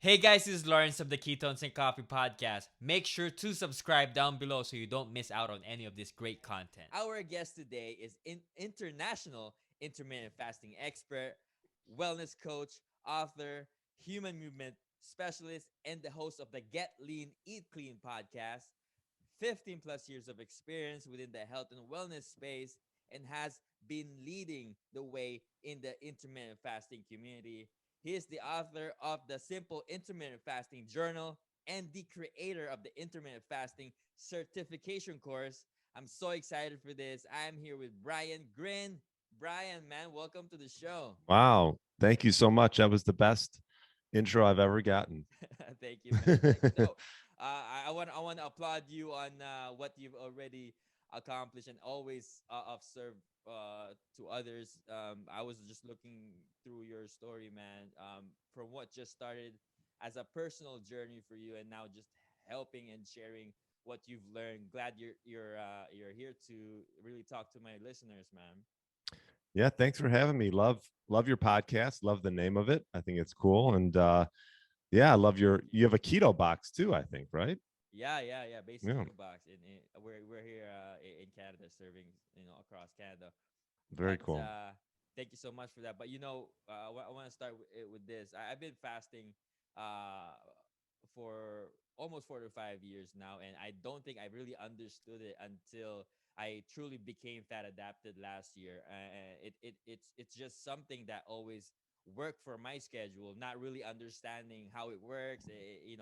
Hey guys, this is Lawrence of the Ketones and Coffee Podcast. Make sure to subscribe down below so you don't miss out on any of this great content. Our guest today is international intermittent fasting expert, wellness coach, author, human movement specialist, and the host of the Get Lean, Eat Clean podcast. 15 plus years of experience within the health and wellness space and has been leading the way in the intermittent fasting community. He is the author of the Simple Intermittent Fasting Journal and the creator of the Intermittent Fasting Certification course. I'm so excited for this. I'm here with Brian Gryn. Brian, man, welcome to the show. Wow. Thank you so much. That was the best intro I've ever gotten. Thank you, man. Thank you. No, I want to applaud you on what you've already accomplished and always observe to others. I was just looking through your story, man. From what just started as a personal journey for you, and now just helping and sharing what you've learned. Glad you're here to really talk to my listeners, man. Yeah, thanks for having me. Love your podcast. Love the name of it. I think it's cool. And yeah, I love you have a keto box too, I think, right? Yeah. Basic Yeah, Keto Box. We're here in Canada, serving across Canada. very But cool. thank you so much for that. But I want to start with this. I've been fasting uh, for almost 4 to 5 years now, and I don't think I really understood it until I truly became fat adapted last year. It's just something that always worked for my schedule, not really understanding how it works. And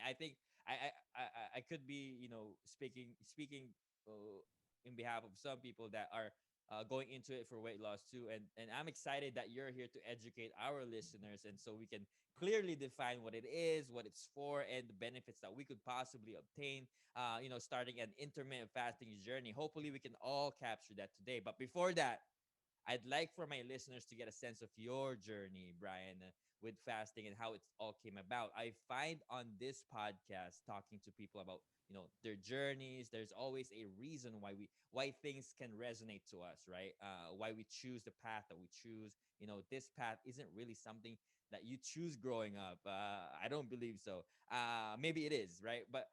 I think I could be speaking in behalf of some people that are going into it for weight loss too. And I'm excited that you're here to educate our listeners, and so we can clearly define what it is, what it's for, and the benefits that we could possibly obtain. Starting an intermittent fasting journey. Hopefully, we can all capture that today. But before that, I'd like for my listeners to get a sense of your journey, Brian, with fasting and how it all came about. I find on this podcast talking to people about their journeys. There's always a reason why things can resonate to us, right? Why we choose the path that we choose. This path isn't really something that you choose growing up. I don't believe so. Maybe it is, right? But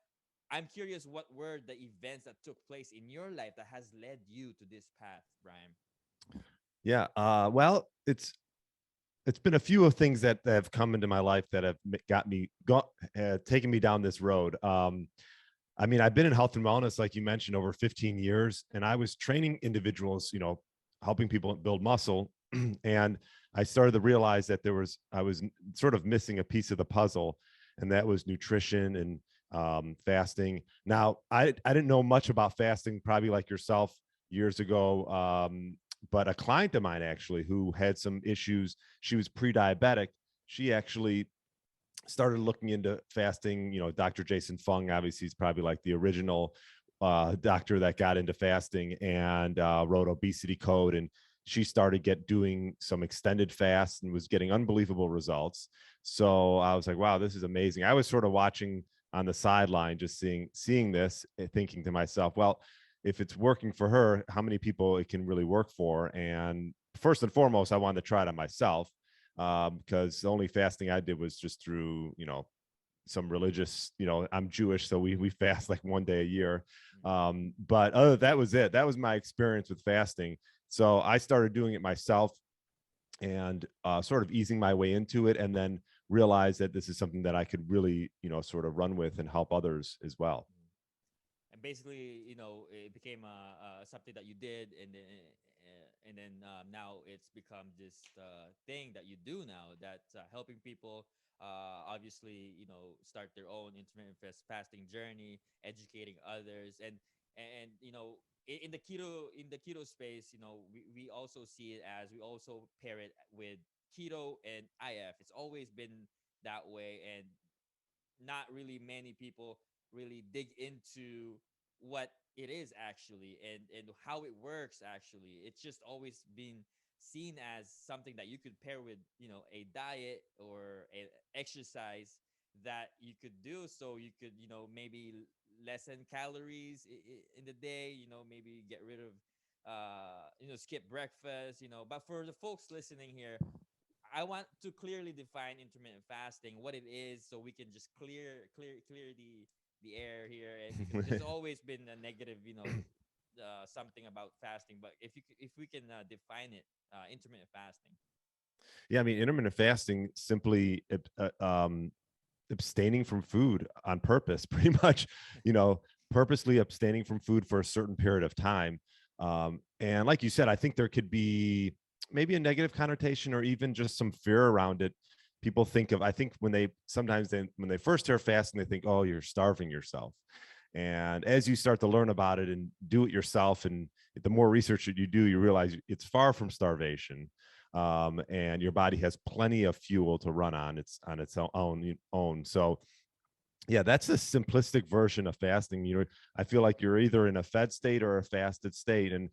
I'm curious, what were the events that took place in your life that has led you to this path, Brian? Yeah. Well, it's been a few of things that have come into my life that have got me taken me down this road. I mean, I've been in health and wellness, like you mentioned, over 15 years, and I was training individuals, helping people build muscle. And I started to realize that I was sort of missing a piece of the puzzle, and that was nutrition and fasting. Now, I didn't know much about fasting, probably like yourself years ago. But a client of mine actually who had some issues, she was pre-diabetic. She actually started looking into fasting. Dr. Jason Fung, obviously, he's probably like the original doctor that got into fasting and wrote Obesity Code. And she started doing some extended fasts and was getting unbelievable results. So I was like, wow, this is amazing. I was sort of watching on the sideline, just seeing this, thinking to myself, well, if it's working for her, how many people it can really work for? And first and foremost, I wanted to try it on myself, because the only fasting I did was just through, some religious, I'm Jewish, so we fast like one day a year. But that was it. That was my experience with fasting. So I started doing it myself and sort of easing my way into it, and then realized that this is something that I could really, sort of run with and help others as well. Mm. And basically, it became something that you did, and then now it's become this thing that you do now, that helping people obviously start their own intermittent fasting journey, educating others, and in the keto space, we also see it as, we also pair it with keto and IF. It's always been that way, and not really many people really dig into what it is actually, and how it works actually. It's just always been seen as something that you could pair with a diet or a exercise that you could do, so you could maybe lessen calories in the day, maybe get rid of skip breakfast. But for the folks listening here, I want to clearly define intermittent fasting, what it is, so we can just clear the air here, because there's always been a negative, something about fasting. But if we can define it, intermittent fasting. Yeah, I mean, intermittent fasting simply abstaining from food on purpose, pretty much, you know, purposely abstaining from food for a certain period of time. And like you said, I think there could be maybe a negative connotation or even just some fear around it. People think of, I think when they sometimes when they first hear fasting, they think, oh, you're starving yourself. And as you start to learn about it and do it yourself, and the more research that you do, you realize it's far from starvation. And your body has plenty of fuel to run on its own. So yeah, that's a simplistic version of fasting. You know, I feel like you're either in a fed state or a fasted state. And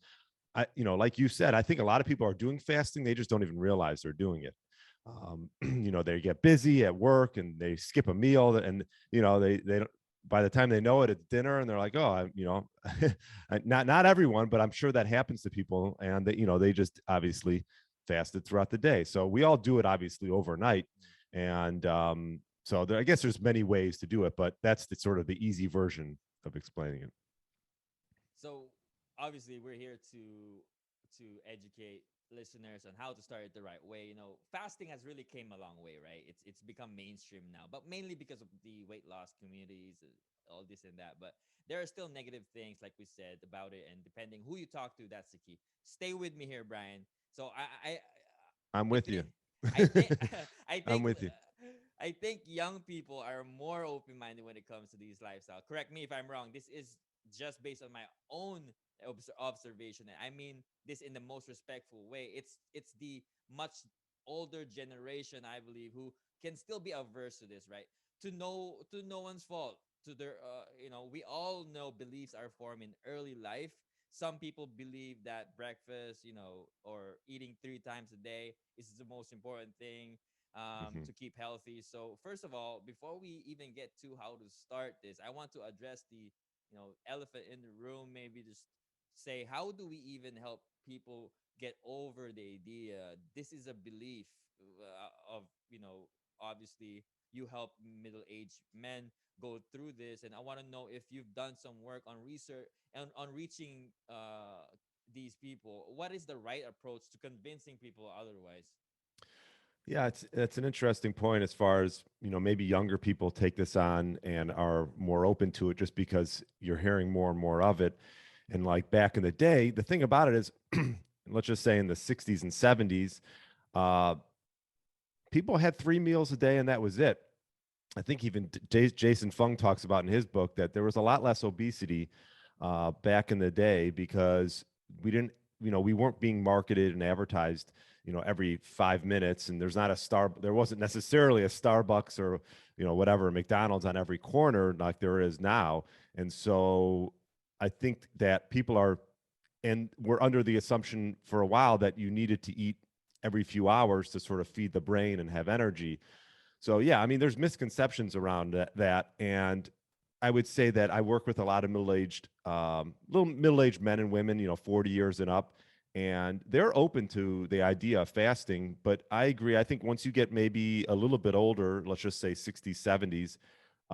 like you said, I think a lot of people are doing fasting, they just don't even realize they're doing it. They get busy at work and they skip a meal, and they don't, by the time they know it, it's dinner, and they're like, oh, not everyone, but I'm sure that happens to people, and they just obviously fasted throughout the day. So we all do it obviously overnight, and so I guess there's many ways to do it, but that's the sort of the easy version of explaining it. So obviously we're here to educate listeners on how to start it the right way. Fasting has really came a long way, right? It's become mainstream now, but mainly because of the weight loss communities, all this and that. But there are still negative things, like we said, about it, and depending who you talk to, that's the key. Stay with me here, Brian. So I'm I with you. think I think I I'm think with you. I think young people are more open-minded when it comes to these lifestyle. Correct me if I'm wrong. This is just based on my own observation. I mean this in the most respectful way. It's the much older generation, I believe, who can still be averse to this, right? To no one's fault. To their we all know beliefs are formed in early life. Some people believe that breakfast, or eating three times a day is the most important thing, Mhm. to keep healthy. So first of all, before we even get to how to start this, I want to address the elephant in the room. Maybe just say, how do we even help people get over the idea? This is a belief, of obviously you help middle-aged men go through this, and I want to know if you've done some work on research and on reaching these people. What is the right approach to convincing people otherwise? Yeah, it's an interesting point as far as, maybe younger people take this on and are more open to it just because you're hearing more and more of it. And like back in the day, the thing about it is, let's just say in the 60s and 70s, uh, people had 3 meals a day and that was it. I think even Jason Fung talks about in his book that there was a lot less obesity back in the day because we didn't, we weren't being marketed and advertised, every 5 minutes. And there wasn't necessarily a Starbucks or, whatever, McDonald's on every corner like there is now. And so I think that people were under the assumption for a while that you needed to eat every few hours to sort of feed the brain and have energy. So yeah, I mean, there's misconceptions around that, and I would say that I work with a lot of little middle-aged men and women, 40 years and up, and they're open to the idea of fasting. But I agree. I think once you get maybe a little bit older, let's just say 60s, 70s,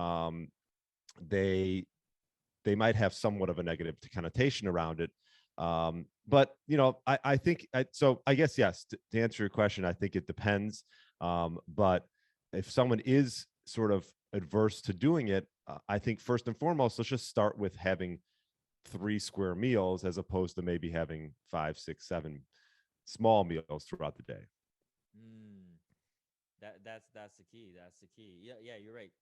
um, they they might have somewhat of a negative connotation around it. But I think so. I guess yes. To answer your question, I think it depends. But if someone is sort of adverse to doing it, I think first and foremost, let's just start with having 3 square meals as opposed to maybe having 5, 6, 7 small meals throughout the day. Mm. That's the key. That's the key. Yeah, yeah, you're right.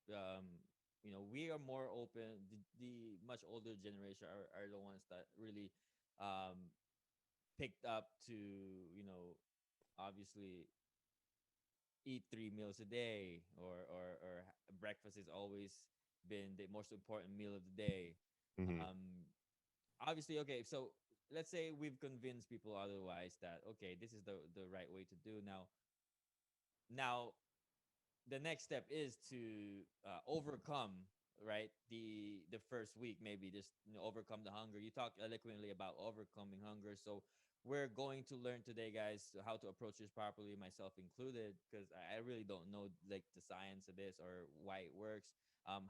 We are more open. The much older generation are the ones that really um picked up to, obviously eat 3 meals a day, or breakfast has always been the most important meal of the day. Hmm. Obviously, okay, so let's say we've convinced people otherwise, that okay, this is the right way to do. Now the next step is to overcome, right, the first week, maybe just overcome the hunger. You talk eloquently about overcoming hunger. So we're going to learn today, guys, how to approach this properly, myself included, because I really don't know like the science of this or why it works.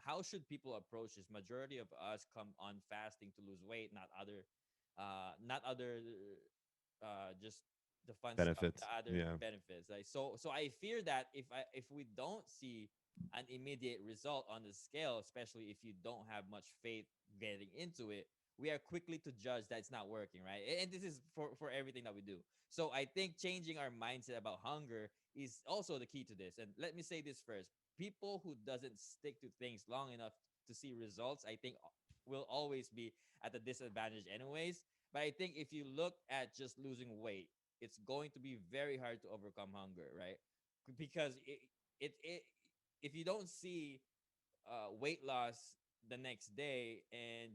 How should people approach this? Majority of us come on fasting to lose weight, not other, just the fun stuff, the Benefits. other Yeah. benefits. Like so, I fear that if we don't see an immediate result on the scale, especially if you don't have much faith getting into it, we are quickly to judge that it's not working, right? And this is for everything that we do. So I think changing our mindset about hunger is also the key to this. And let me say this first: people who doesn't stick to things long enough to see results, I think will always be at a disadvantage anyways. But I think if you look at just losing weight, it's going to be very hard to overcome hunger, right? Because it if you don't see weight loss the next day, and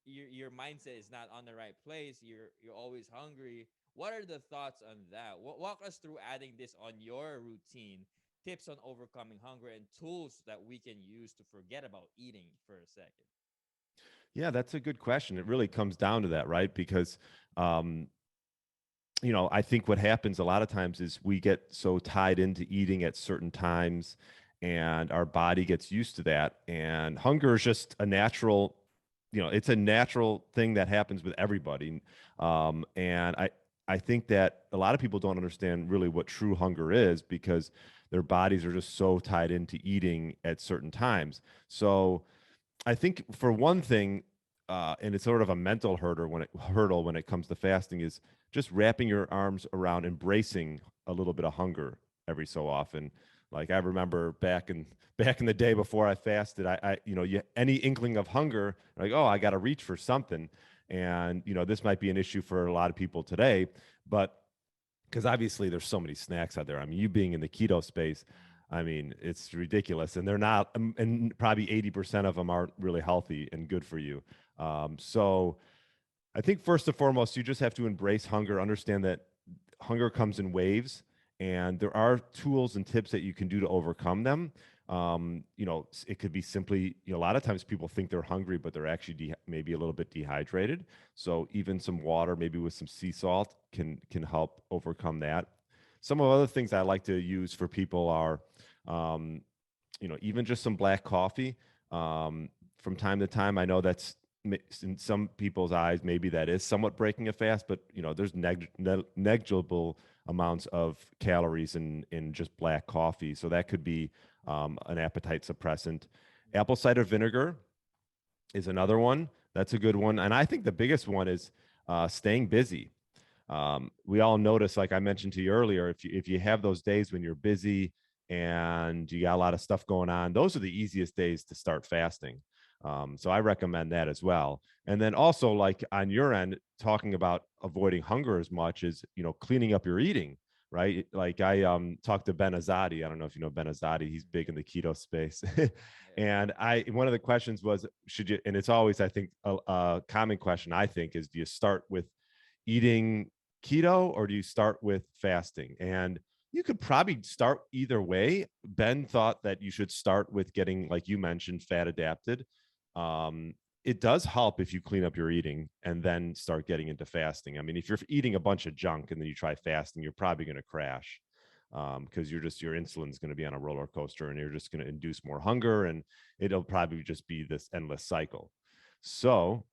your mindset is not on the right place, you're always hungry. What are the thoughts on that? Walk us through adding this on your routine, tips on overcoming hunger, and tools that we can use to forget about eating for a second. Yeah, that's a good question. It really comes down to that, right? Because um, I think what happens a lot of times is we get so tied into eating at certain times and our body gets used to that. And hunger is just a natural, it's a natural thing that happens with everybody. And I think that a lot of people don't understand really what true hunger is because their bodies are just so tied into eating at certain times. So, I think for one thing, and it's sort of a mental hurdle when it comes to fasting, is just wrapping your arms around embracing a little bit of hunger every so often. Like I remember back in the day before I fasted, any inkling of hunger, like, oh, I got to reach for something, and this might be an issue for a lot of people today, but because obviously there's so many snacks out there. I mean, you being in the keto space, I mean, it's ridiculous, and they're not, and probably 80% of them aren't really healthy and good for you. So I think first and foremost, you just have to embrace hunger, understand that hunger comes in waves, and there are tools and tips that you can do to overcome them. It could be simply, a lot of times people think they're hungry, but they're actually maybe a little bit dehydrated. So even some water, maybe with some sea salt, can help overcome that. Some of other things I like to use for people are, um, even just some black coffee. From time to time, I know that's in some people's eyes, maybe that is somewhat breaking a fast, but there's negligible amounts of calories in just black coffee. So that could be an appetite suppressant. Apple cider vinegar is another one. That's a good one. And I think the biggest one is staying busy. We all notice, like I mentioned to you earlier, if you have those days when you're busy and you got a lot of stuff going on, those are the easiest days to start fasting. So I recommend that as well. And then also, like on your end, talking about avoiding hunger as much as cleaning up your eating, right? Like I talked to Ben Azadi. I don't know if you know Ben Azadi. He's big in the keto space. Yeah. And one of the questions was, should you? And it's always, I think, a common question. I think is, do you start with eating keto or do you start with fasting? And you could probably start either way. Ben thought that you should start with getting, like you mentioned, fat adapted. Um, it does help if you clean up your eating and then start getting into fasting. I mean, if you're eating a bunch of junk and then you try fasting, you're probably going to crash because your insulin's going to be on a roller coaster and you're just going to induce more hunger and it'll probably just be this endless cycle. So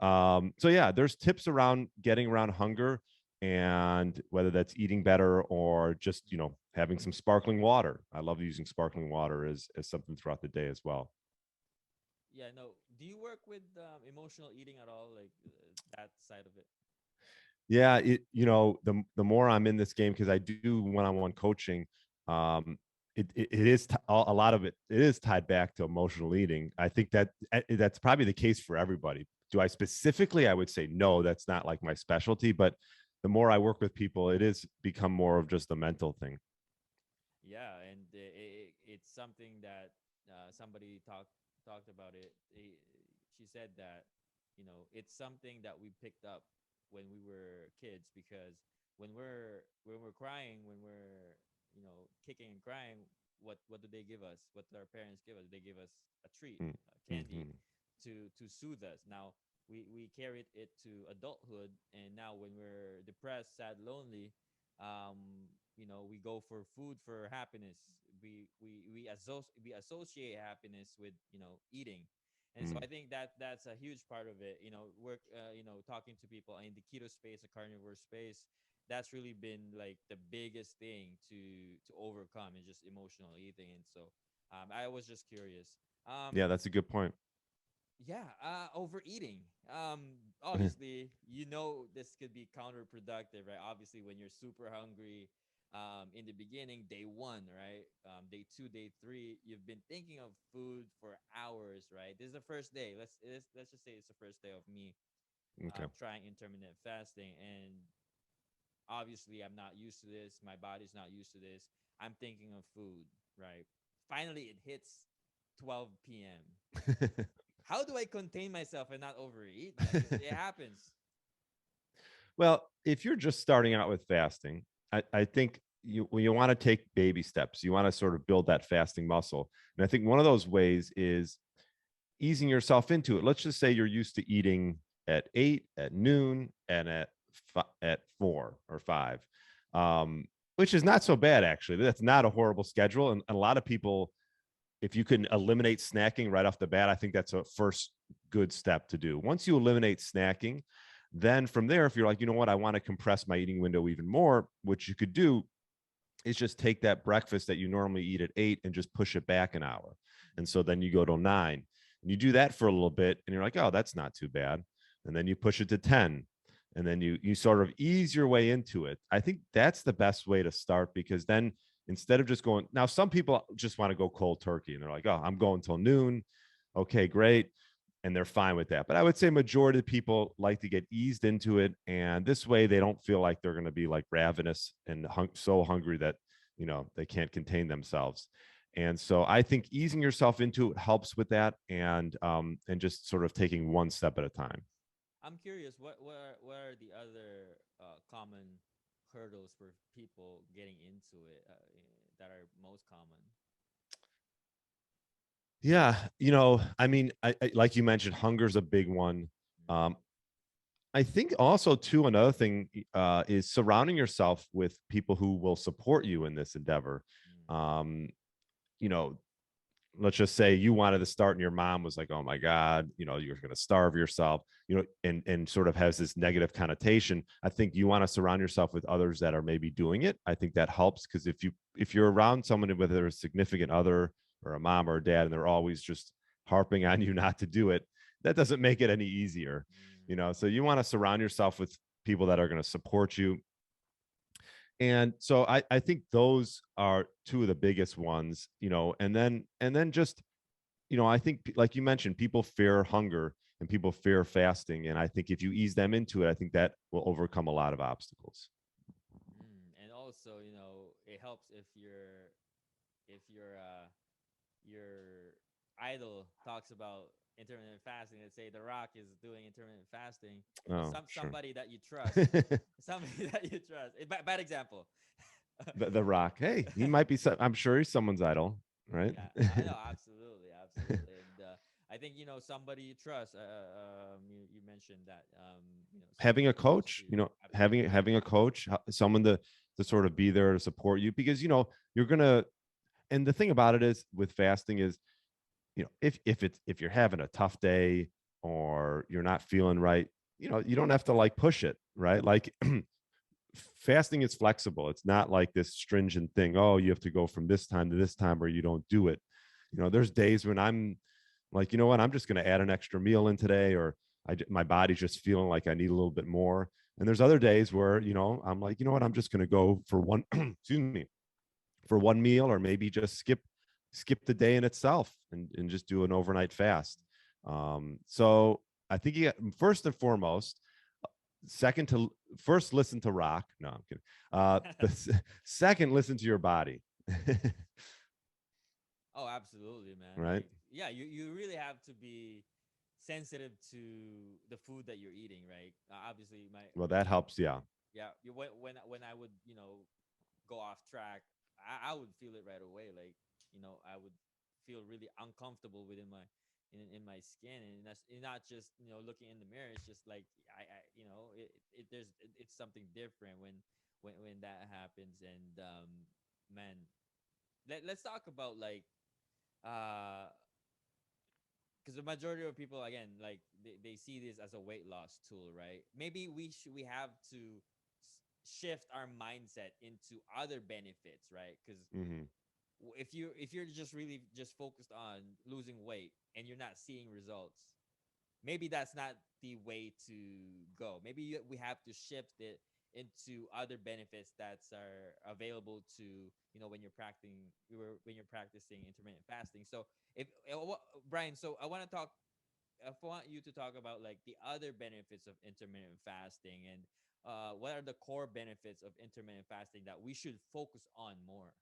yeah, there's tips around getting around hunger and whether that's eating better or just, having some sparkling water. I love using sparkling water as something throughout the day as well. Yeah, no. Do you work with emotional eating at all, like that side of it? Yeah, the more I'm in this game, because I do one-on-one coaching, um, it is a lot of it is tied back to emotional eating. I think that's probably the case for everybody. Do I specifically? I would say no, that's not like my specialty, but the more I work with people, it is become more of just a mental thing. Yeah, and it's something that somebody talked about it. She said that it's something that we picked up when we were kids, because when we're crying, when we're kicking and crying, what do they give us? What do our parents give us? They give us a treat, Mm, candy, mhm. to soothe us. Now, we carried it to adulthood, and now when we're depressed, sad, lonely, we go for food for happiness. We associate happiness with eating. And so Mm. I think that that's a huge part of it. Work, talking to people in the keto space, the carnivore space. That's really been like the biggest thing to overcome is just emotional eating. And so I was just curious. Yeah, that's a good point. Yeah, overeating. Obviously, this could be counterproductive, right? Obviously, when you're super hungry, in the beginning, day one, right? Day two, day three, you've been thinking of food for hours, right? This is the first day. Let's just say it's the first day of me Okay. trying intermittent fasting, and obviously, I'm not used to this. My body's not used to this. I'm thinking of food, right? Finally, it hits 12 p.m. How do I contain myself and not overeat, man? Because it happens. Well, if you're just starting out with fasting, I think you want to take baby steps. You want to sort of build that fasting muscle. And I think one of those ways is easing yourself into it. Let's just say you're used to eating at 8, at noon, and at 4 or 5, which is not so bad, actually. That's not a horrible schedule. And a lot of people, if you can eliminate snacking right off the bat, I think that's a first good step to do. Once you eliminate snacking, then from there, if you're like, you know what, I want to compress my eating window even more, what you could do is just take that breakfast that you normally eat at 8 and just push it back an hour. And so then you go to 9 and you do that for a little bit and you're like, oh, that's not too bad. And then you push it to 10 and then you sort of ease your way into it. I think that's the best way to start, because then instead of just going, now some people just want to go cold turkey and they're like, oh, I'm going till noon. Okay, great. And they're fine with that. But I would say majority of people like to get eased into it, and this way they don't feel like they're going to be like ravenous and so hungry that they can't contain themselves. And so I think easing yourself into it helps with that, and just sort of taking one step at a time. I'm curious, what are the other common hurdles for people getting into it that are most common? Yeah, I mean, like you mentioned, hunger is a big one. Mm, Um, I think also too, another thing is surrounding yourself with people who will support you in this endeavor. mm, Um, you know, let's just say you wanted to start and your mom was like, oh my God, you're going to starve yourself, and sort of has this negative connotation. I think you want to surround yourself with others that are maybe doing it. I think that helps, because if you're around someone, whether a significant other or a mom or a dad, and they're always just harping on you not to do it, that doesn't make it any easier. mm. So you want to surround yourself with people that are going to support you. And so I think those are two of the biggest ones, and then just, I think, like you mentioned, people fear hunger and people fear fasting. And I think if you ease them into it, I think that will overcome a lot of obstacles. And also, it helps if your idol talks about intermittent fasting. Let's say The Rock is doing intermittent fasting. Oh, sure. Somebody that you trust, somebody that you trust. Bad example. The Rock. Hey, he might be. I'm sure he's someone's idol, right? Yeah, I know, absolutely, absolutely. And I think somebody you trust. You mentioned that Having somebody a close to coach, you. having Absolutely. having a coach, someone to sort of be there to support you, because you're gonna. And the thing about it is, with fasting is, if you're having a tough day or you're not feeling right, you don't have to like push it, right? Like fasting is flexible. It's not like this stringent thing. Oh, you have to go from this time to this time or you don't do it. There's days when I'm like, you know what, I'm just going to add an extra meal in today, or my body's just feeling like I need a little bit more. And there's other days where, I'm like, you know what, I'm just going to go for one, excuse me, for one meal, or maybe just skip the day in itself, and just do an overnight fast. So I think first and foremost, second to first, listen to rock. No, I'm kidding. Second, listen to your body. Oh, absolutely, man. Right. Like, yeah, you really have to be sensitive to the food that you're eating, right? Obviously, Well, that helps. Yeah. yeah, when I would go off track, I would feel it right away. Like I would feel really uncomfortable within in my skin, and that's not just looking in the mirror. It's just like I it's something different when that happens. And man, let's talk about like uh because the majority of people, again, like they see this as a weight loss tool, right? Maybe we have to shift our mindset into other benefits, right? Because Hmm. if you're just really just focused on losing weight and you're not seeing results, maybe that's not the way to go. Maybe we have to shift it into other benefits that are available to when you're practicing intermittent fasting. So if Brian, so I want you to talk about like the other benefits of intermittent fasting, and what are the core benefits of intermittent fasting that we should focus on more.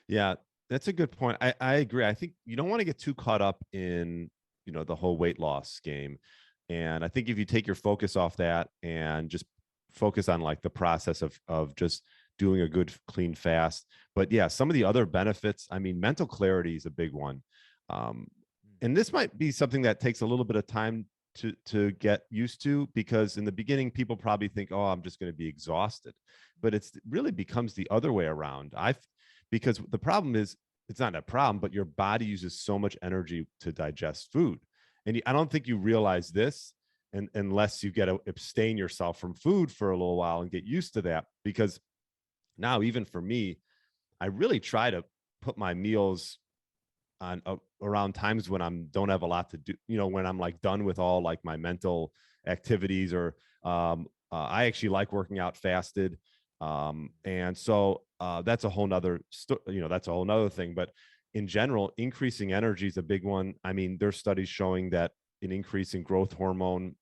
Yeah, that's a good point. I agree. I think you don't want to get too caught up in, the whole weight loss game. And I think if you take your focus off that and just focus on like the process of just doing a good clean fast. But yeah, some of the other benefits, I mean, mental clarity is a big one. Um, Mm. and this might be something that takes a little bit of time to get used to, because in the beginning people probably think, oh, I'm just going to be exhausted, but it really becomes the other way around. I've Because the problem is, it's not a problem, but your body uses so much energy to digest food. And I don't think you realize this, and unless you get to abstain yourself from food for a little while and get used to that. Because now, even for me, I really try to put my meals on around times when I'm don't have a lot to do, when I'm like done with all like my mental activities. Or I actually like working out fasted. And so that's a whole nother that's a whole nother thing. But in general, increasing energy is a big one. I mean, there's studies showing that an increase in growth hormone,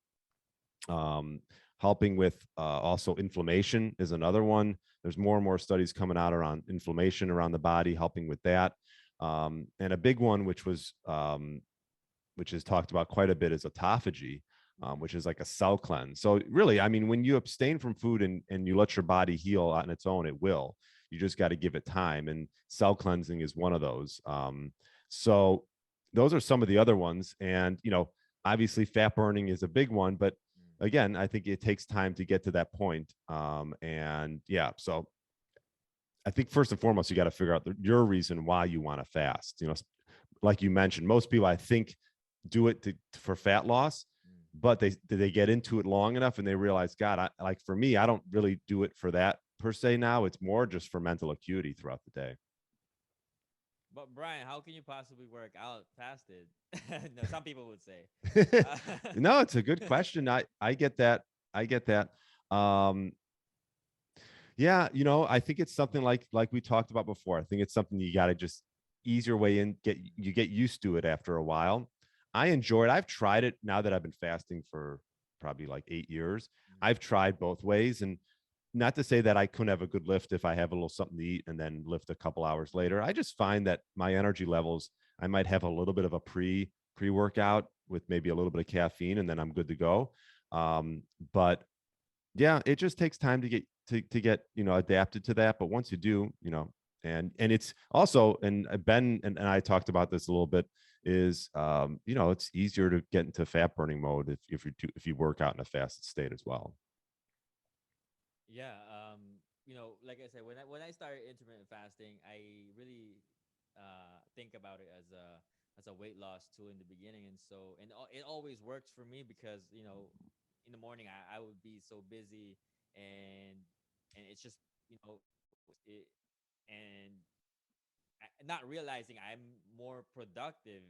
um, helping with also inflammation is another one. There's more and more studies coming out around inflammation around the body, helping with that. And a big one, which is talked about quite a bit, is autophagy, which is like a cell cleanse. So really, I mean, when you abstain from food and you let your body heal on its own, it will. You just got to give it time, and cell cleansing is one of those. So those are some of the other ones, and obviously, fat burning is a big one, but Mm. again, I think it takes time to get to that point. And yeah, so I think first and foremost, you got to figure out your reason why you want to fast. Like you mentioned, most people, I think, do it for fat loss, Mm. but they get into it long enough and they realize, God, like for me, I don't really do it for that per se now. It's more just for mental acuity throughout the But Brian, how can you possibly work out fasted? No, some people would say. day. Uh, No, it's a good question. I get that. I get that. Um, Yeah, I think it's something like we talked about before. I think it's something you got to just ease your way in, get used to it after a while. I enjoy it. I've tried it now that I've been fasting for probably like 8 years. Mm. I've tried both ways, and not to say that I couldn't have a good lift if I have a little something to eat and then lift a couple hours later. I just find that my energy levels, I might have a little bit of a pre workout with maybe a little bit of caffeine, and then I'm good to go. But yeah, it just takes time to get adapted to that. But once you do, and it's also, and Ben and I talked about this a little bit, is it's easier to get into fat burning mode if you work out in a fasted state as well. Yeah, like I said, when I started intermittent fasting, I really think about it as a weight loss tool in the beginning, and so it always works for me because in the morning I would be so busy, and it's just it, and not realizing I'm more productive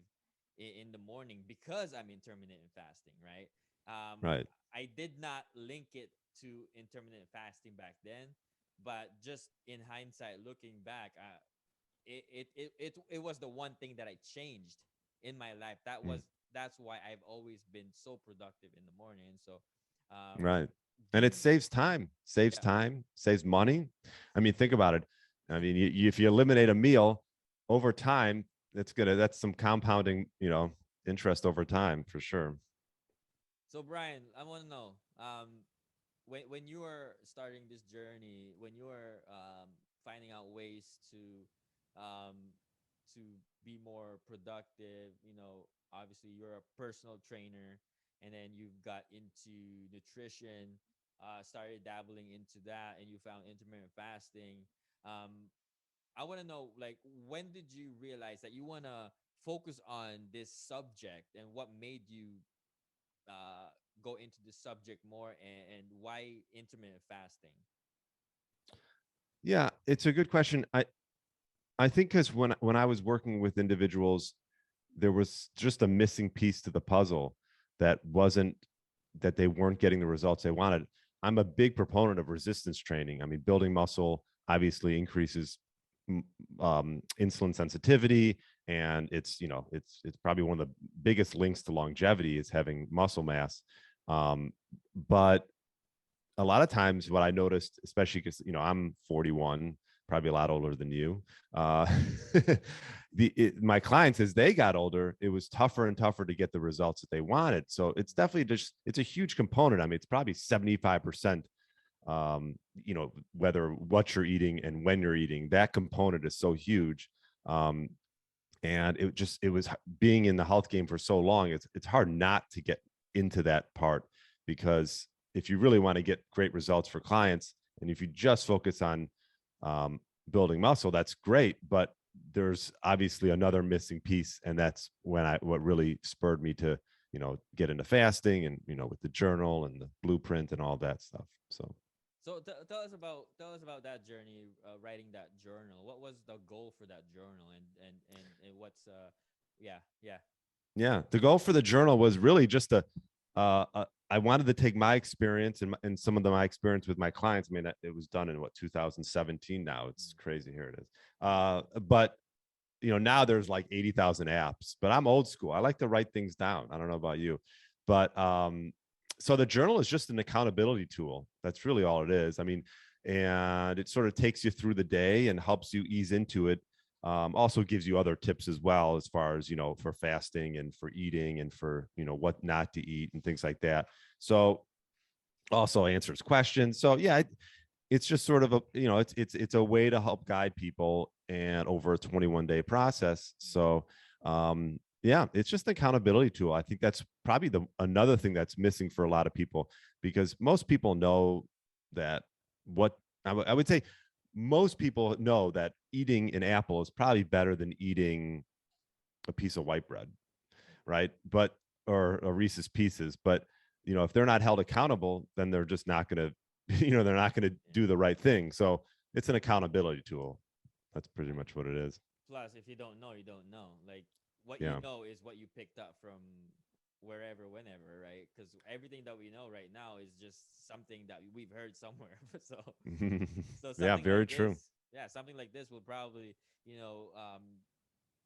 in the morning because I'm intermittent fasting, right? Right. I did not link it to intermittent fasting back then, but just in hindsight, looking back, it was the one thing that I changed in my life. Mm, That's why I've always been so productive in the morning. And so, um, right. And it being saves yeah, time, saves money. I mean, think about it. I mean, if you eliminate a meal over time, that's some compounding, interest over time for sure. so Brian, I want to know, when you were starting this journey, when you were finding out ways um, to be more productive. Obviously you're a personal trainer, and then you've got into nutrition, started dabbling into that, and you found intermittent fasting. I want to know, like, when did you realize that you want to focus on this subject, and what made you uh, go into the subject more, and why intermittent fasting? Yeah, it's a good question. I think because when I was working with individuals, there was just a missing piece to the puzzle that wasn't that they weren't getting the results they wanted. I'm a big proponent of resistance training. I mean, building muscle obviously increases insulin sensitivity, and it's probably one of the biggest links to longevity is having muscle mass. But a lot of times what I noticed, especially because I'm 41, probably a lot older than you. My clients, as they got older, it was tougher and tougher to get the results that they wanted. So it's definitely it's a huge component. I mean, it's probably 75%. Whether what you're eating and when you're eating, that component is so huge. And it was being in the health game for so long. It's hard not to get into that part, because if you really want to get great results for clients, and if you just focus on building muscle, that's great. But there's obviously another missing piece, and that's what really spurred me to get into fasting, and with the journal and the blueprint and all that stuff. So So tell us about that journey, writing that journal. What was the goal for that journal, and what's yeah. yeah, the goal for the journal was really just I wanted to take my experience and some of my experience with my clients. I mean, it was done in 2017. Now it's Mm. crazy. Here it is. But now there's like 80,000 apps, but I'm old school. I like to write things down. I don't know about you, but so the journal is just an accountability tool. That's really all it is. I mean, and it sort of takes you through the day and helps you ease into it. Also gives you other tips as well, as far as for fasting and for eating and for what not to eat and things like that. So also answers questions. So yeah, it's just sort of it's a way to help guide people and over a 21-day process. So yeah, it's just an accountability tool. I think that's probably another thing that's missing for a lot of people, because most people know that what I would say most people know that eating an apple is probably better than eating a piece of white bread, right? But or a Reese's Pieces. But if they're not held accountable, then they're just not going to, they're not going to Yeah. do the right thing. So it's an accountability tool. That's pretty much what it is. Plus, if you don't know, you don't know. Like, what you Yeah. know is what you picked up from wherever, whenever, right? Because everything that we know right now is just something that we've heard somewhere. So, Yeah, something very like true. this, yeah, something like this will probably,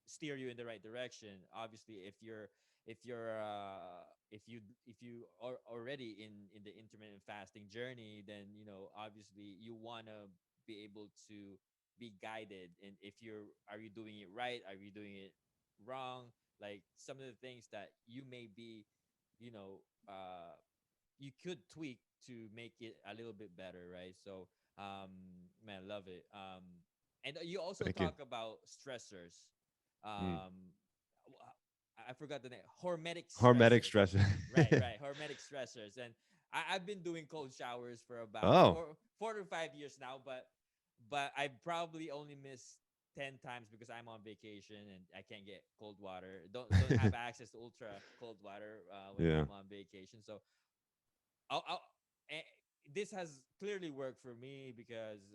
steer you in the right direction. Obviously, if you're if you are already in the intermittent fasting journey, then obviously you want to be able to be guided. And if you're are you doing it right, are you doing it wrong, like some of the things that you may be, you know uh you could tweak to make it a little bit better, right? So, man, love it. And you also Thank you. talk about stressors. Mm. I forgot the name. Hormetic Hormetic stressors. stress. Right, right. Hormetic stressors. And I've been doing cold showers for about Oh. four to 5 years now, but I probably only miss 10 times because I'm on vacation and I can't get cold water. Don't have access to ultra cold water when Yeah. I'm on vacation. So I'll eh, this has clearly worked for me because,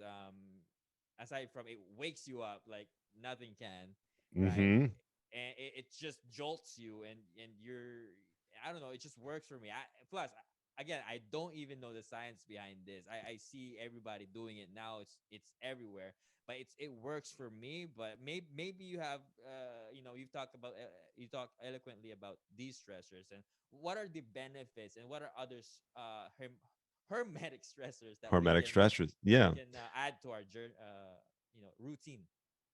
aside from it wakes you up like nothing can, right? Mm-hmm. And it just jolts you, and you're, I don't know, it just works for me. Plus, again, I don't even know the science behind this. I see everybody doing it now. It's everywhere, but it works for me. But maybe you have, you talk eloquently about these stressors, and what are the benefits, and what are others, hermetic stressors that Hormetic stressors. we Yeah. can add to our routine.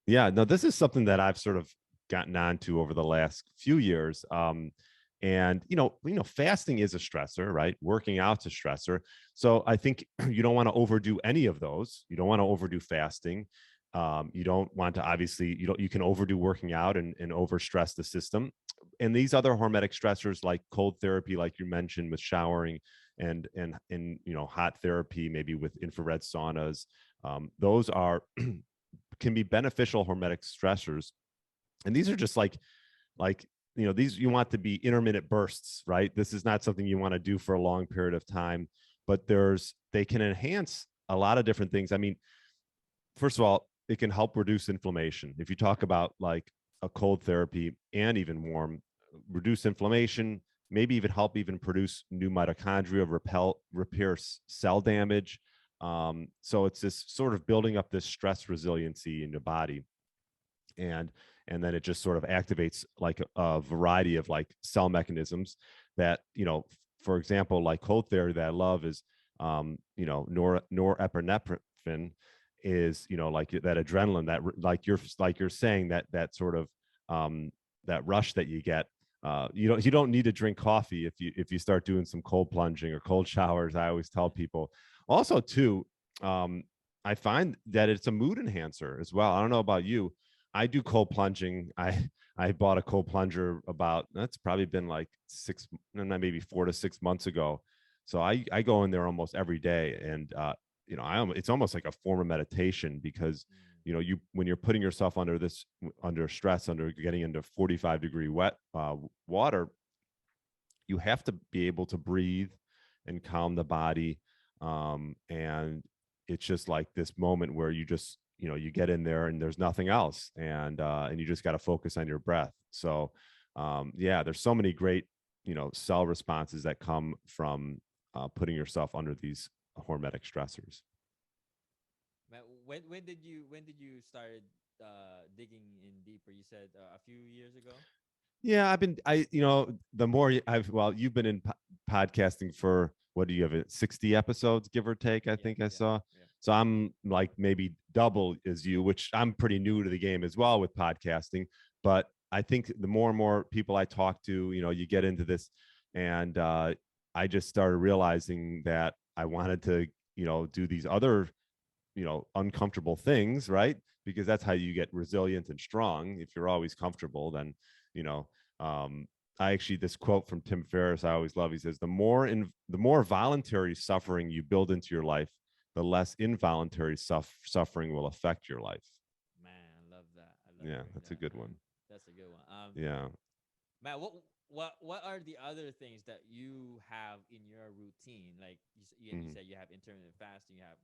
Yeah, no, this is something that I've sort of gotten onto over the last few years. And fasting is a stressor, right? Working out's a stressor. So I think you don't want to overdo any of those. You don't want to overdo fasting. You don't want to, obviously, you can overdo working out and overstress the system. And these other hormetic stressors like cold therapy, like you mentioned, with showering and hot therapy, maybe with infrared saunas, those are can be beneficial hormetic stressors. And these are just like these, you want to be intermittent bursts, right? This is not something you want to do for a long period of time, but they can enhance a lot of different things. I mean, first of all, it can help reduce inflammation. If you talk about like a cold therapy and even warm, reduce inflammation, maybe even help even produce new mitochondria, repair cell damage. So it's this sort of building up this stress resiliency in your body. and and then it just sort of activates like a variety of like cell mechanisms that, for example, like cold therapy that I love is norepinephrine is, like that adrenaline, that like you're saying, that sort of that rush that you get. You don't need to drink coffee if you start doing some cold plunging or cold showers. I always tell people also too, um I find that it's a mood enhancer as well. I don't know about you. I do cold plunging. I bought a cold plunger about, that's probably been like maybe 4 to 6 months ago. So I go in there almost every day, and it's almost like a form of meditation, because you when you're putting yourself under stress, under getting into 45-degree wet water, you have to be able to breathe and calm the body. And it's just like this moment where you just, you get in there and there's nothing else, and you just got to focus on your breath. So yeah, there's so many great cell responses that come from putting yourself under these hormetic stressors. Man, when did you started digging in deeper? You said a few years ago. Yeah, the more you've been in podcasting for, what do you have, 60 episodes, give or take, I Yeah, think I yeah, saw. yeah. So I'm like maybe double as you, which I'm pretty new to the game as well with podcasting. But I think the more and more people I talk to, you get into this, and I just started realizing that I wanted to, do these other, uncomfortable things, right? Because that's how you get resilient and strong. If you're always comfortable, then, you know um I actually, this quote from Tim Ferriss I always love. He says, the more voluntary suffering you build into your life, the less involuntary suffering will affect your life. Man, I love that. I love Yeah, hearing that's a that, good man. one. That's a good one. Yeah. Matt, what are the other things that you have in your routine? Like you Hmm. said, you have intermittent fasting, you have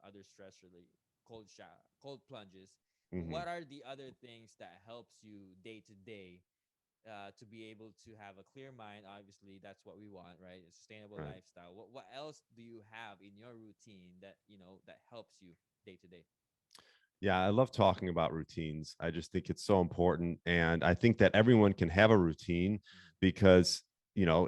other stress related cold shower, cold plunges. Hmm. What are the other things that helps you day to day to be able to have a clear mind? Obviously, that's what we want, right? A sustainable Right. lifestyle. What else do you have in your routine that that helps you day to day? Yeah, I love talking about routines. I just think it's so important. And I think that everyone can have a routine, Mhm. because,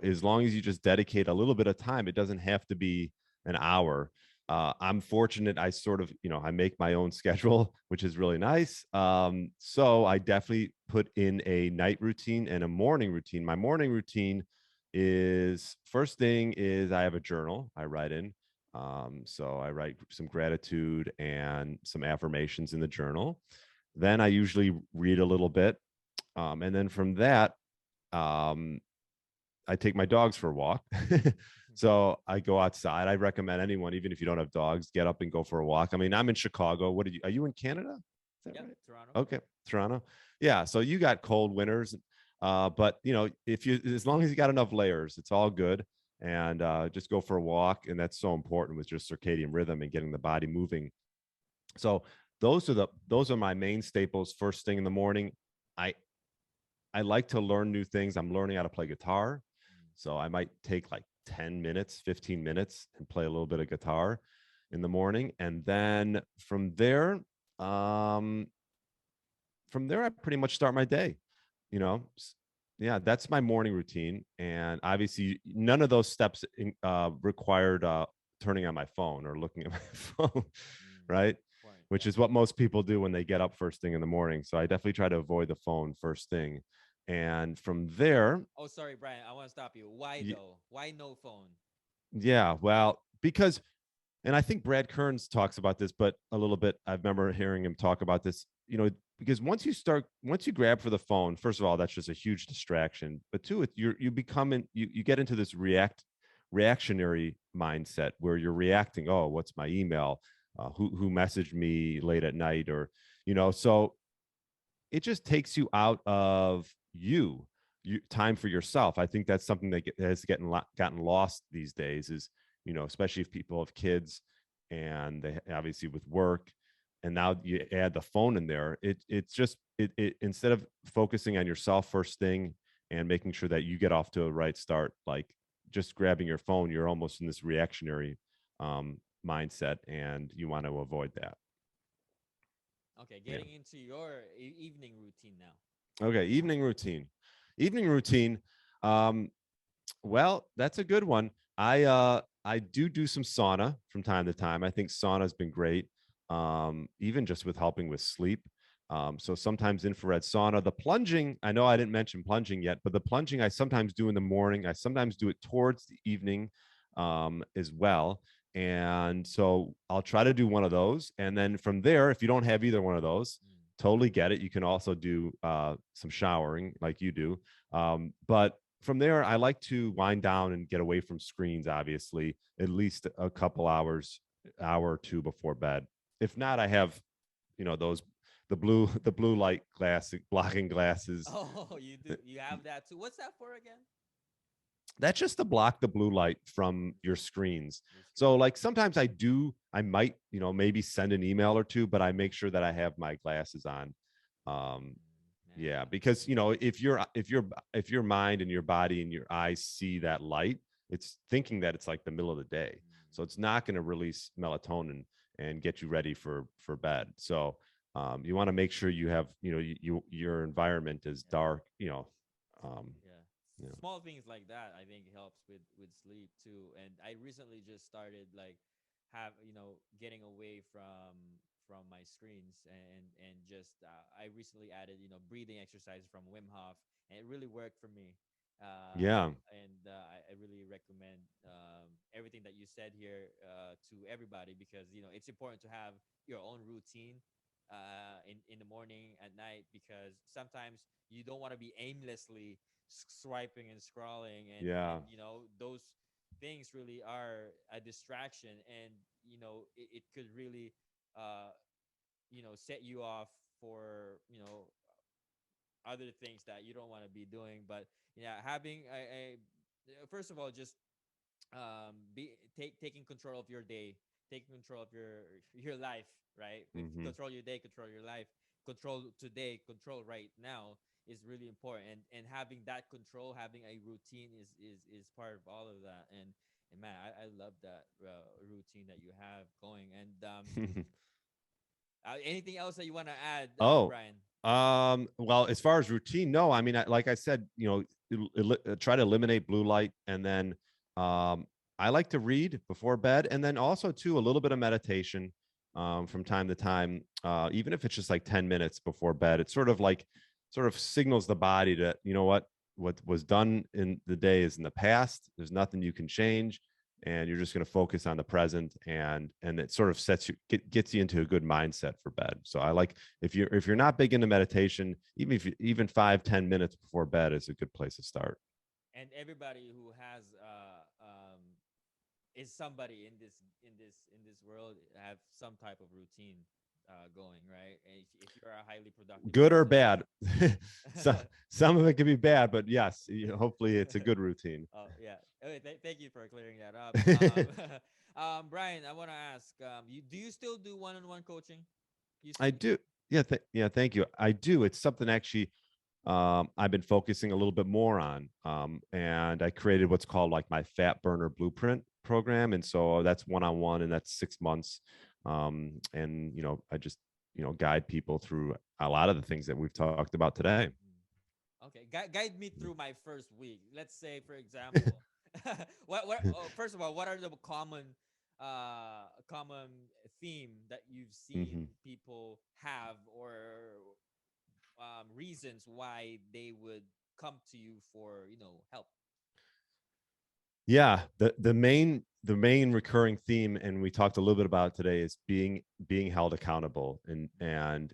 as long as you just dedicate a little bit of time, it doesn't have to be an hour. I'm fortunate. I sort of, I make my own schedule, which is really nice. So I definitely put in a night routine and a morning routine. My morning routine is, first thing is, I have a journal I write in. So I write some gratitude and some affirmations in the journal. Then I usually read a little bit. And then from that, um, I take my dogs for a walk. So I go outside. I recommend anyone, even if you don't have dogs, get up and go for a walk. I mean, I'm in Chicago. Are you in Canada? Is that Yep, right? Toronto. Okay. Toronto. Yeah. So you got cold winters. But as long as you got enough layers, it's all good. And just go for a walk. And that's so important with just circadian rhythm and getting the body moving. So those are my main staples first thing in the morning. I I like to learn new things. I'm learning how to play guitar. Mm. So I might take like 10 minutes, 15 minutes and play a little bit of guitar in the morning. And then um, I pretty much start my day, you know. Yeah, that's my morning routine. And obviously none of those steps required turning on my phone or looking at my phone, Mm. right? Point. Which Yeah. is what most people do when they get up first thing in the morning. So I definitely try to avoid the phone first thing. And from there, Oh, sorry, Brian. I want to stop you. Why though? Why no phone? yeah, well, because and I think Brad Kearns talks about this, but a little bit. I remember hearing him talk about this. Because once you grab for the phone, first of all, that's just a huge distraction. But two, you become you get into this reactionary mindset where you're reacting. Oh, what's my email? Who messaged me late at night? Or so it just takes you out of time for yourself. I think that's something that has gotten lost these days. Is especially if people have kids and they obviously with work, and now you add the phone in there. It's just it instead of focusing on yourself first thing and making sure that you get off to a right start, like just grabbing your phone, you're almost in this reactionary mindset, and you want to avoid that. Okay, Yeah. getting into your evening routine now. Okay, evening routine. Evening routine. Um, well, that's a good one. I do some sauna from time to time. I think sauna's been great. Even just with helping with sleep. So sometimes infrared sauna. The plunging, I know I didn't mention plunging yet, but the plunging I sometimes do in the morning. I sometimes do it towards the evening as well. And so I'll try to do one of those. And then from there, if you don't have either one of those, Mm. totally get it. You can also do some showering like you do. But from there, I like to wind down and get away from screens, obviously, at least a couple hours, hour or two before bed. If not, I have, those the blue light glass blocking glasses. Oh, you do. You have that too. What's that for again? That's just to block the blue light from your screens. Your So screen. like sometimes I might, maybe send an email or two, but I make sure that I have my glasses on. Um, Yeah, Yeah. because if your mind and your body and your eyes see that light, it's thinking that it's like the middle of the day. So it's not going to release melatonin and get you ready for bed. So you want to make sure you have your environment is Yeah. dark. Um, Yeah. yeah, Small things like that I think helps with sleep too. And I recently just started like have getting away from my screens and just I recently added breathing exercises from Wim Hof, and it really worked for me. yeah, I really recommend everything that you said here to everybody, because it's important to have your own routine in the morning, at night, because sometimes you don't want to be aimlessly swiping and scrolling, and yeah, those things really are a distraction, and it could really uh set you off for other things that you don't want to be doing. But yeah, having a first of all, just taking control of your day, taking control of your life, right? With hmm control your day, control your life, control today, control right now is really important. And having that control, having a routine is part of all of that. And man, I love that routine that you have going. And anything else that you want to add, Oh, Brian? well, as far as routine, no. I mean, like I said, try to eliminate blue light, and then um, I like to read before bed, and then also too a little bit of meditation from time to time, even if it's just like 10 minutes before bed. It's sort of signals the body that what was done in the day is in the past. There's nothing you can change, and you're just going to focus on the present, and it sort of gets you into a good mindset for bed. So I like, if you're not big into meditation, even 5-10 minutes before bed is a good place to start. And everybody who has is somebody in this world have some type of routine going, right? And if you're a highly productive Good or person. bad. so, some of it can be bad, but yes, hopefully it's a good routine. Oh yeah. Okay, thank you for clearing that up. Brian, I want to ask, do you still do one-on-one coaching? You I still do? do. Yeah, yeah, thank you. I do. It's something actually I've been focusing a little bit more on. And I created what's called like my fat burner blueprint program. And so that's one-on-one, and that's 6 months. And, I just, guide people through a lot of the things that we've talked about today. Okay, guide me through my first week. Let's say, for example, first of all, what are the common theme that you've seen hmm people have, or reasons why they would come to you for help? Yeah. The main the main recurring theme, and we talked a little bit about it today, is being held accountable and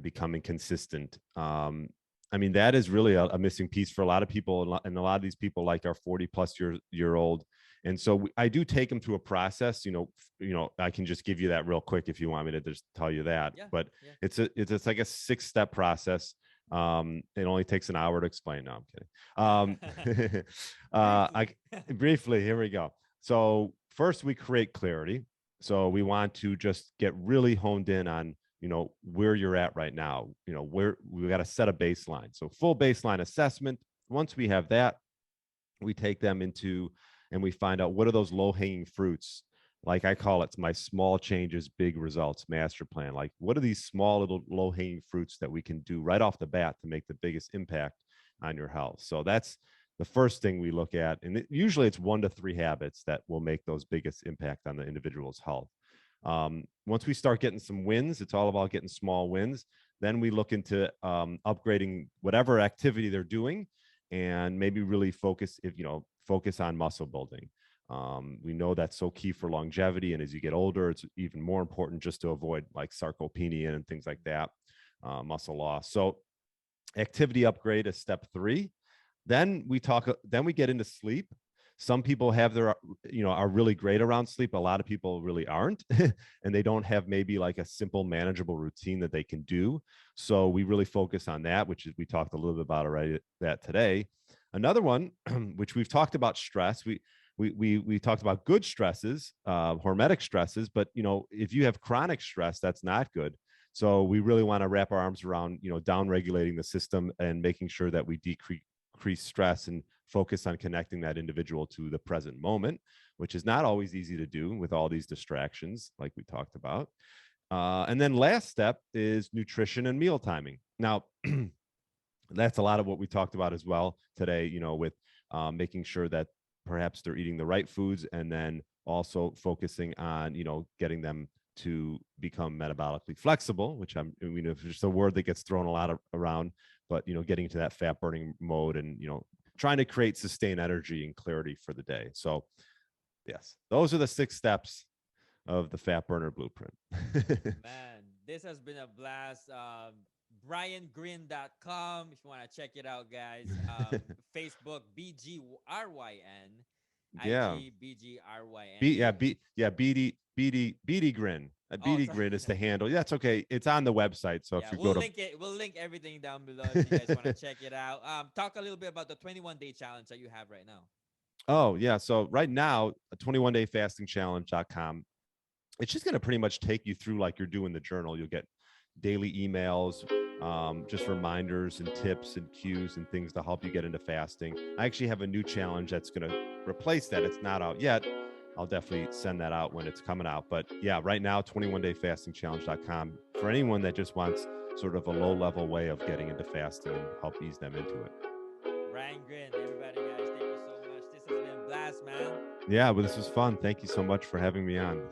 becoming consistent. I mean, that is really a missing piece for a lot of people, and a lot of these people like our 40 plus year old. And so I do take them through a process. I can just give you that real quick if you want me to just tell you that. Yeah, But yeah. it's like a 6-step process. It only takes an hour to explain. No, I'm kidding. I Briefly. briefly, here we go. So first, we create clarity. So we want to just get really honed in on where you're at right now. Where we got to set a baseline. So full baseline assessment. Once we have that, we take them into and we find out what are those low hanging fruits. Like I call it, my small changes, big results master plan. Like, what are these small little low hanging fruits that we can do right off the bat to make the biggest impact on your health? So that's the first thing we look at. And usually it's 1 to 3 habits that will make those biggest impact on the individual's health. Once we start getting some wins, it's all about getting small wins. Then we look into upgrading whatever activity they're doing, and maybe really focus on muscle building. We know that's so key for longevity, and as you get older, it's even more important just to avoid like sarcopenia and things like that, muscle loss. So activity upgrade is step 3. Then we get into sleep. Some people have are really great around sleep. A lot of people really aren't, and they don't have maybe like a simple manageable routine that they can do. So we really focus on that, which is, we talked a little bit about already that today. Another one, which we've talked about, stress. We talked about good stresses, hormetic stresses, but if you have chronic stress, that's not good. So we really want to wrap our arms around, down regulating the system and making sure that we decrease stress and focus on connecting that individual to the present moment, which is not always easy to do with all these distractions, like we talked about. And then last step is nutrition and meal timing. Now, that's a lot of what we talked about as well today, with making sure that perhaps they're eating the right foods, and then also focusing on, getting them to become metabolically flexible, which it's just a word that gets thrown a lot around, but, getting to that fat burning mode and, trying to create sustained energy and clarity for the day. So yes, those are the 6 steps of the fat burner blueprint. Man, this has been a blast. BrianGryn.com if you want to check it out, guys. Facebook BGRYN, Yeah. IG BGRYN. BD Gryn. Oh, BD sorry. Gryn is the handle. Yeah, it's okay. It's on the website. So if Yeah, you go to, we'll link everything down below if you guys want to check it out. Talk a little bit about the 21-day challenge that you have right now. oh yeah, so right now, 21dayfastingchallenge.com, it's just going to pretty much take you through like you're doing the journal. You'll get daily emails, just reminders and tips and cues and things to help you get into fasting. I actually have a new challenge that's going to replace that. It's not out yet. I'll definitely send that out when it's coming out. But yeah, right now, 21dayfastingchallenge.com for anyone that just wants sort of a low level way of getting into fasting and help ease them into it. Brian Gryn, everybody, guys, thank you so much. This has been a blast, man. Yeah, but this was fun. Thank you so much for having me on.